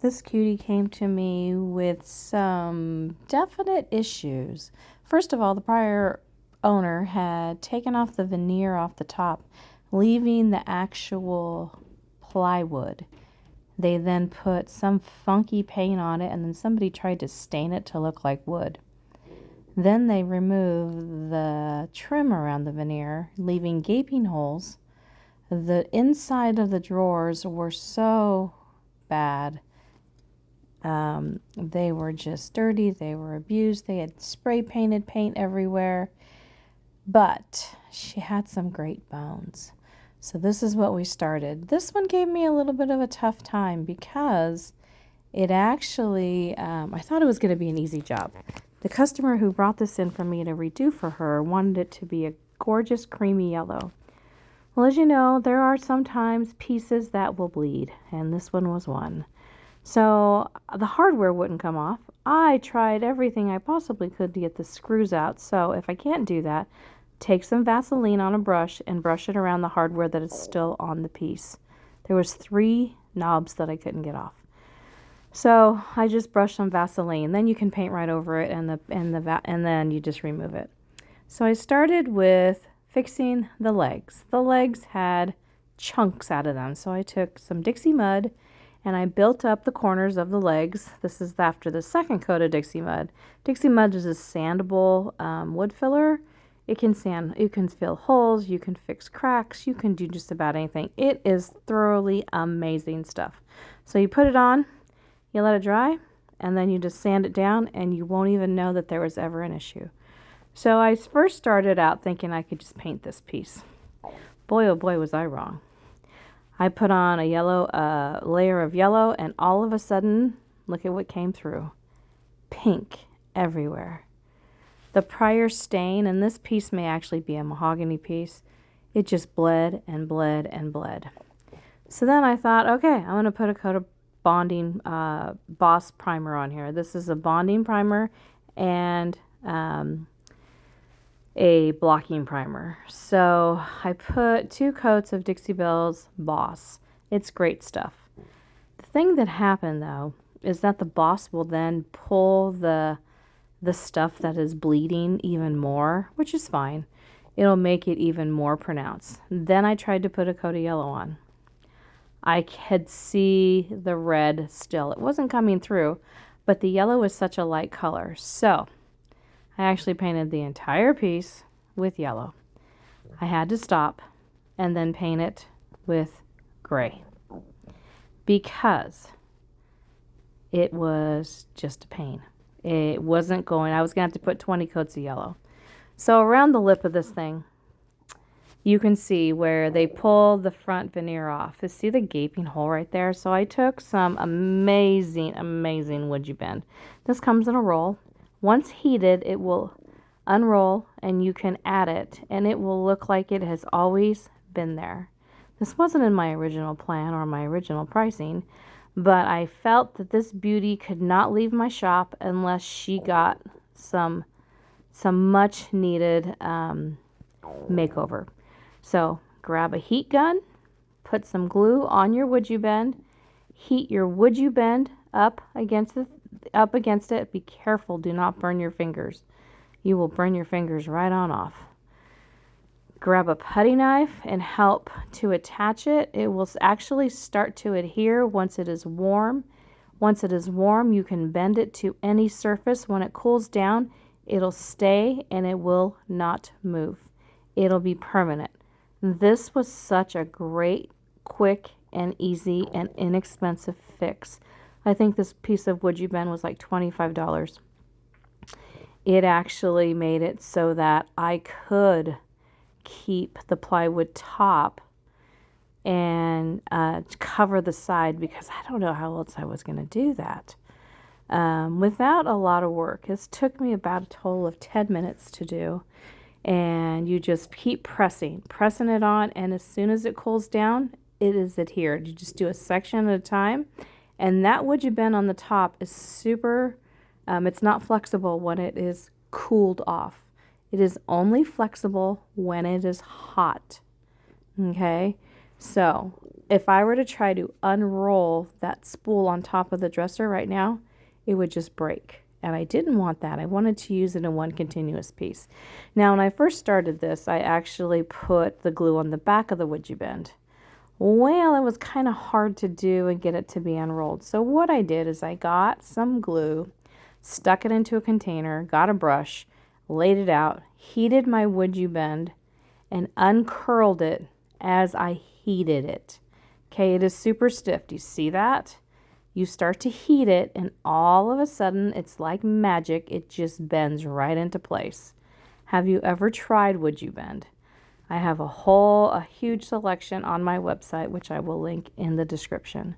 This cutie came to me with some definite issues. First of all, the prior owner had taken off the veneer off the top, leaving the actual plywood. They then put some funky paint on it, and then somebody tried to stain it to look like wood. Then they removed the trim around the veneer, leaving gaping holes. The inside of the drawers were so bad. They were just dirty. They were abused. They had spray painted paint everywhere. But she had some great bones. So this is what we started. This one gave me a little bit of a tough time because it actually, I thought it was going to be an easy job. The customer who brought this in for me to redo for her wanted it to be a gorgeous creamy yellow. Well, as you know, there are sometimes pieces that will bleed, and this one was one. So the hardware wouldn't come off. I tried everything I possibly could to get the screws out. So if I can't do that, take some Vaseline on a brush and brush it around the hardware that is still on the piece. There was 3 knobs that I couldn't get off. So I just brushed some Vaseline. Then you can paint right over it, and then you just remove it. So I started with fixing the legs. The legs had chunks out of them. So I took some Dixie mud and I built up the corners of the legs. This is after the second coat of Dixie mud. Dixie mud is a sandable wood filler. It can sand, you can fill holes, you can fix cracks, you can do just about anything. It is thoroughly amazing stuff. So you put it on, you let it dry, and then you just sand it down, and you won't even know that there was ever an issue. So I first started out thinking I could just paint this piece. Boy, oh boy, was I wrong. I put on a yellow layer of yellow, and all of a sudden, look at what came through. Pink everywhere. The prior stain, and this piece may actually be a mahogany piece, it just bled and bled and bled. So then I thought, okay, I'm going to put a coat of bonding Boss primer on here. This is a bonding primer and a blocking primer. So I put 2 coats of Dixie Belle's Boss. It's great stuff. The thing that happened though is that the Boss will then pull the stuff that is bleeding even more, which is fine. It'll make it even more pronounced. Then I tried to put a coat of yellow on. I could see the red still. It wasn't coming through, but the yellow is such a light color. So I actually painted the entire piece with yellow. I had to stop and then paint it with gray because it was just a pain. It wasn't going. I was going to have to put 20 coats of yellow. So around the lip of this thing, you can see where they pull the front veneer off. You see the gaping hole right there? So I took some amazing, amazing Woodu Bend. This comes in a roll. Once heated, it will unroll and you can add it, and it will look like it has always been there. This wasn't in my original plan or my original pricing, but I felt that this beauty could not leave my shop unless she got some much needed makeover. So grab a heat gun, put some glue on your Woodu Bend, heat your Woodu Bend up against it. Be careful, do not burn your fingers. You will burn your fingers right on off. Grab a putty knife and help to attach it. It will actually start to adhere once it is warm. Once it is warm, you can bend it to any surface. When it cools down, it'll stay and it will not move. It'll be permanent. This was such a great, quick, and easy and inexpensive fix. I think this piece of Woodu Bend was like $25. It actually made it so that I could keep the plywood top and cover the side, because I don't know how else I was going to do that without a lot of work. This took me about a total of 10 minutes to do, and you just keep pressing it on, and as soon as it cools down, it is adhered. You just do a section at a time, and that Woodu Bend on the top is super, it's not flexible when it is cooled off. It is only flexible when it is hot. Okay, so if I were to try to unroll that spool on top of the dresser right now, it would just break. And I didn't want that. I wanted to use it in one continuous piece. Now, when I first started this, I actually put the glue on the back of the Woodu Bend. Well, it was kind of hard to do and get it to be unrolled. So what I did is I got some glue, stuck it into a container, got a brush, laid it out, heated my Woodu Bend, and uncurled it as I heated it. Okay, it is super stiff. Do you see that? You start to heat it, and all of a sudden, it's like magic. It just bends right into place. Have you ever tried Woodu Bend? I have a huge selection on my website, which I will link in the description.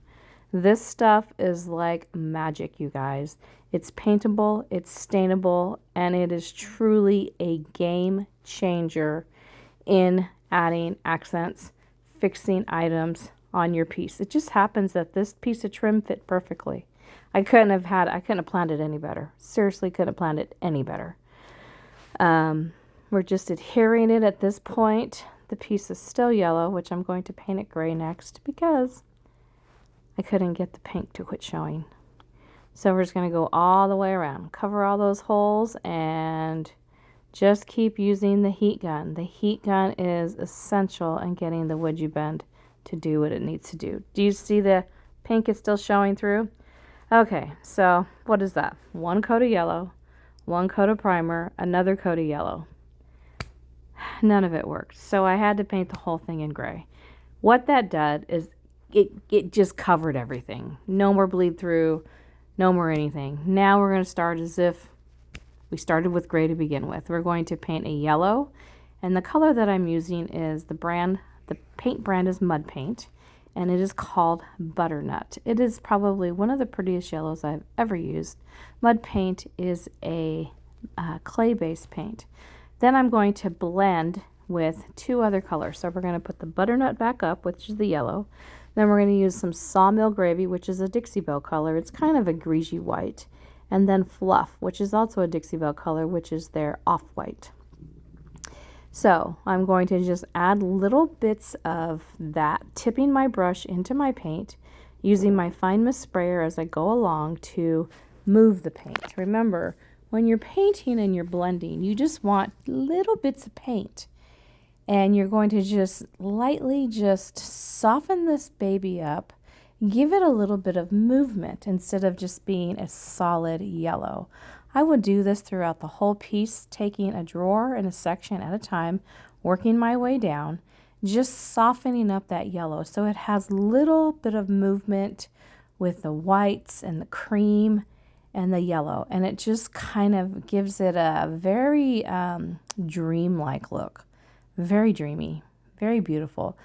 This stuff is like magic, you guys. It's paintable, it's stainable, and it is truly a game changer in adding accents, fixing items on your piece. It just happens that this piece of trim fit perfectly. I couldn't have planned it any better. Seriously, couldn't have planned it any better. We're just adhering it at this point. The piece is still yellow, which I'm going to paint it gray next because I couldn't get the pink to quit showing. So we're just going to go all the way around, cover all those holes, and just keep using the heat gun. The heat gun is essential in getting the Woodu Bend to do what it needs to do. Do you see the pink is still showing through? Okay, so what is that? One coat of yellow, one coat of primer, another coat of yellow. None of it worked. So I had to paint the whole thing in gray. What that did is it just covered everything. No more bleed through, no more anything. Now we're going to start as if we started with gray to begin with. We're going to paint a yellow, and the color that I'm using is the paint brand is Mud Paint, and it is called Butternut. It is probably one of the prettiest yellows I've ever used. Mud Paint is a clay-based paint. Then I'm going to blend with two other colors. So we're going to put the Butternut back up, which is the yellow. Then we're going to use some Sawmill Gravy, which is a Dixie Belle color. It's kind of a greasy white. And then Fluff, which is also a Dixie Belle color, which is their off-white. So I'm going to just add little bits of that, tipping my brush into my paint, using my fine mist sprayer as I go along to move the paint. Remember, when you're painting and you're blending, you just want little bits of paint. And you're going to just lightly just soften this baby up, give it a little bit of movement instead of just being a solid yellow. I would do this throughout the whole piece, taking a drawer and a section at a time, working my way down, just softening up that yellow so it has little bit of movement with the whites and the cream and the yellow, and it just kind of gives it a very dreamlike look. Very dreamy, very beautiful.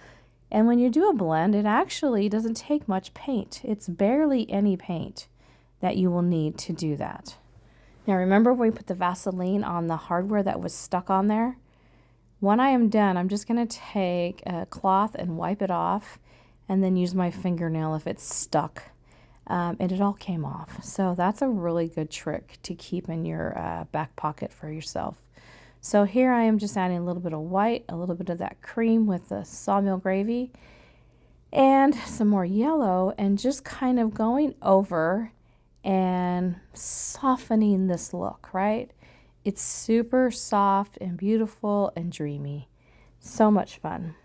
And when you do a blend, it actually doesn't take much paint. It's barely any paint that you will need to do that. Now remember when we put the Vaseline on the hardware that was stuck on there? When I am done, I'm just going to take a cloth and wipe it off, and then use my fingernail if it's stuck. And it all came off. So that's a really good trick to keep in your back pocket for yourself. So here I am just adding a little bit of white, a little bit of that cream with the Sawmill Gravy, and some more yellow, and just kind of going over and softening this look, right? It's super soft and beautiful and dreamy. So much fun.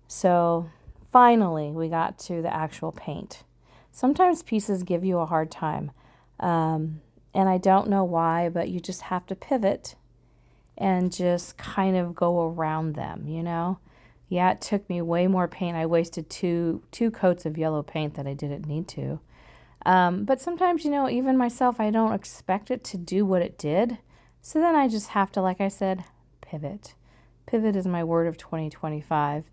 So finally we got to the actual paint. Sometimes pieces give you a hard time, and I don't know why, but you just have to pivot and just kind of go around them, you know? Yeah, it took me way more paint. I wasted two coats of yellow paint that I didn't need to. But sometimes, you know, even myself, I don't expect it to do what it did. So then I just have to, like I said, pivot. Pivot is my word of 2025.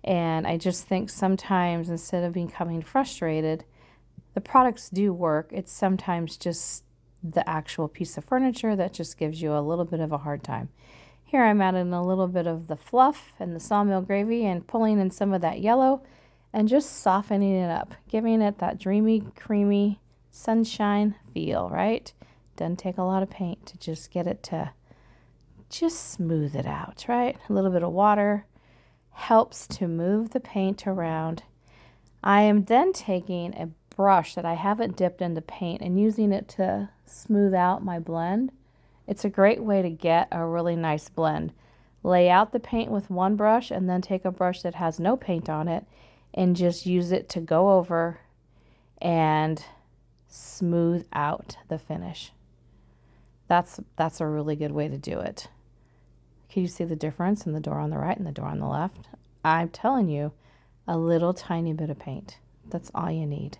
And I just think sometimes instead of becoming frustrated, the products do work. It's sometimes just the actual piece of furniture that just gives you a little bit of a hard time. Here I'm adding a little bit of the Fluff and the Sawmill Gravy and pulling in some of that yellow and just softening it up, giving it that dreamy, creamy sunshine feel, right? Doesn't take a lot of paint to just get it to just smooth it out, right? A little bit of water helps to move the paint around. I am then taking a brush that I haven't dipped into paint and using it to smooth out my blend. It's a great way to get a really nice blend. Lay out the paint with one brush and then take a brush that has no paint on it and just use it to go over and smooth out the finish. That's a really good way to do it. Can you see the difference in the door on the right and the door on the left? I'm telling you, a little tiny bit of paint. That's all you need.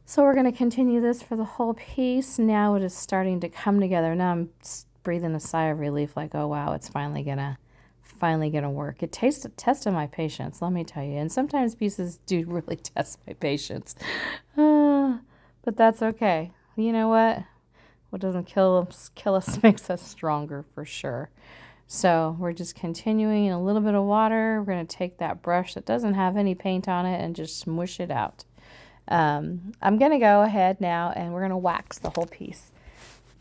So we're going to continue this for the whole piece. Now it is starting to come together. Now I'm breathing a sigh of relief, like, oh wow, it's finally gonna work. It tested my patience, let me tell you. And sometimes pieces do really test my patience. But that's okay. You know what? What doesn't kill us makes us stronger for sure. So we're just continuing a little bit of water. We're going to take that brush that doesn't have any paint on it and just smush it out. I'm going to go ahead now and we're going to wax the whole piece.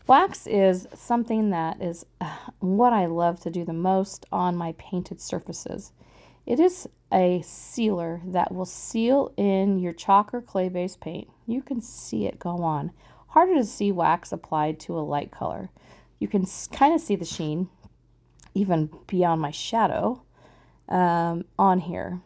Wax is something that is what I love to do the most on my painted surfaces. It is a sealer that will seal in your chalk or clay-based paint. You can see it go on. Harder to see wax applied to a light color. You can kind of see the sheen, even beyond my shadow, on here.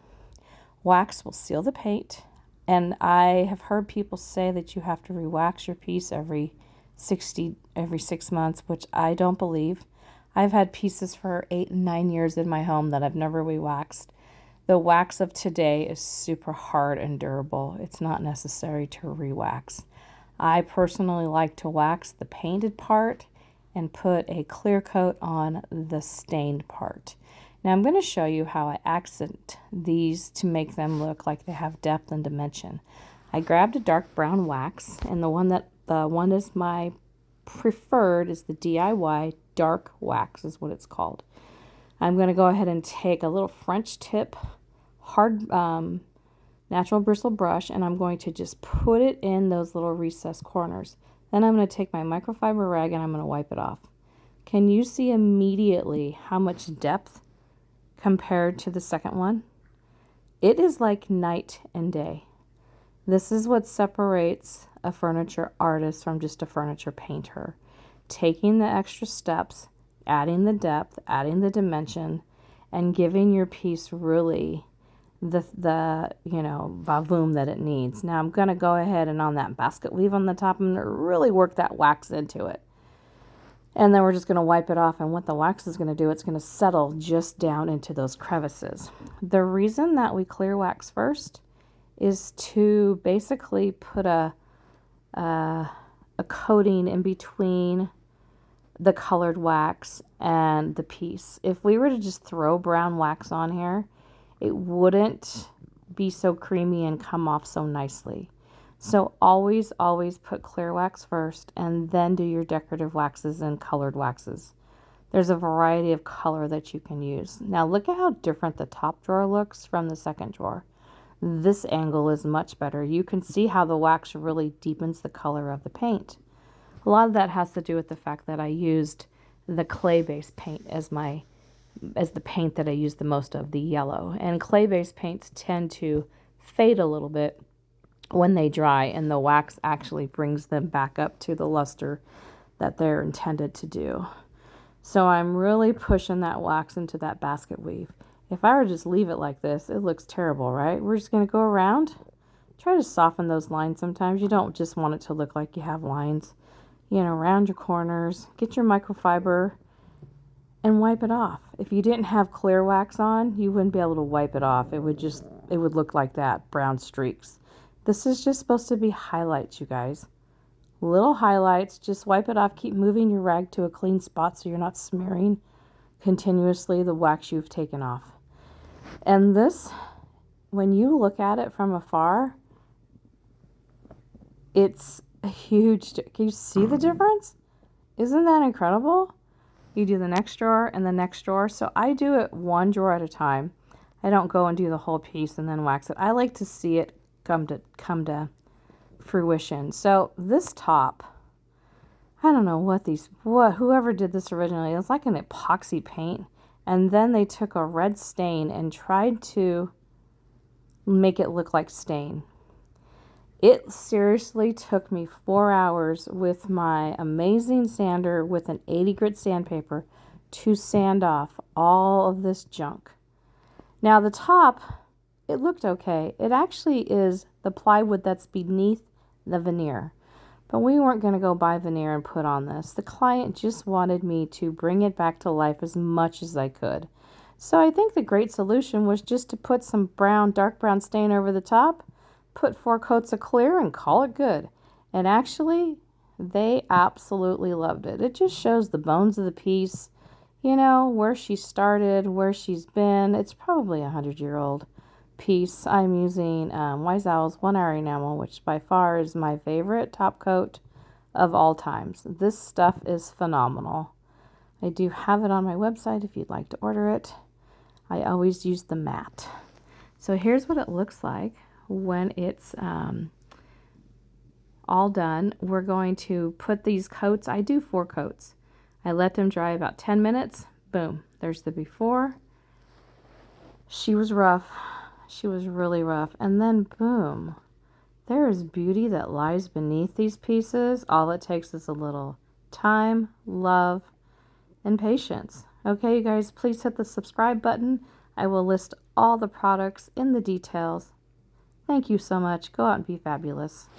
Wax will seal the paint, and I have heard people say that you have to re-wax your piece every 6 months, which I don't believe. I've had pieces for 8 and 9 years in my home that I've never re-waxed. The wax of today is super hard and durable. It's not necessary to re-wax. I personally like to wax the painted part and put a clear coat on the stained part. Now I'm going to show you how I accent these to make them look like they have depth and dimension. I grabbed a dark brown wax, and the one is my preferred is the DIY dark wax is what it's called. I'm going to go ahead and take a little French tip hard natural bristle brush, and I'm going to just put it in those little recessed corners. Then I'm going to take my microfiber rag and I'm going to wipe it off. Can you see immediately how much depth compared to the second one? It is like night and day. This is what separates a furniture artist from just a furniture painter. Taking the extra steps, adding the depth, adding the dimension, and giving your piece really the volume that it needs. Now I'm going to go ahead and on that basket weave on the top, I'm going to really work that wax into it. And then we're just going to wipe it off, and what the wax is going to do, it's going to settle just down into those crevices. The reason that we clear wax first is to basically put a coating in between the colored wax and the piece. If we were to just throw brown wax on here, it wouldn't be so creamy and come off so nicely. So always put clear wax first and then do your decorative waxes and colored waxes. There's a variety of color that you can use. Now look at how different the top drawer looks from the second drawer. This angle is much better. You can see how the wax really deepens the color of the paint. A lot of that has to do with the fact that I used the clay-based paint as the paint that I use the most of, the yellow. And clay-based paints tend to fade a little bit when they dry, and the wax actually brings them back up to the luster that they're intended to do. So I'm really pushing that wax into that basket weave. If I were to just leave it like this, it looks terrible, right? We're just going to go around. Try to soften those lines sometimes. You don't just want it to look like you have lines. Round your corners. Get your microfiber and wipe it off. If you didn't have clear wax on, you wouldn't be able to wipe it off. It would look like that, brown streaks. This is just supposed to be highlights, you guys. Little highlights. Just wipe it off. Keep moving your rag to a clean spot so you're not smearing continuously the wax you've taken off. And this, when you look at it from afar, it's a huge. Can you see the difference? Isn't that incredible? You do the next drawer and the next drawer. So I do it one drawer at a time. I don't go and do the whole piece and then wax it. I like to see it come to fruition. So this top, I don't know whoever did this originally, it was like an epoxy paint, and then they took a red stain and tried to make it look like stain. It seriously took me 4 hours with my amazing sander with an 80 grit sandpaper to sand off all of this junk. Now the top, it looked okay. It actually is the plywood that's beneath the veneer. But we weren't going to go buy veneer and put on this. The client just wanted me to bring it back to life as much as I could. So I think the great solution was just to put some brown, dark brown stain over the top, put 4 coats of clear, and call it good. And actually, they absolutely loved it. It just shows the bones of the piece, you know, where she started, where she's been. It's probably a 100-year-old piece. I'm using Wise Owl's 1 hour enamel, which by far is my favorite top coat of all times. This stuff is phenomenal. I do have it on my website if you'd like to order it. I always use the matte. So here's what it looks like when it's all done. We're going to put these coats. I do 4 coats. I let them dry about 10 minutes. Boom, there's the before. She was rough. She was really rough. And then boom, there is beauty that lies beneath these pieces. All it takes is a little time, love, and patience. Okay, you guys, please hit the subscribe button. I will list all the products in the details. Thank you so much. Go out and be fabulous.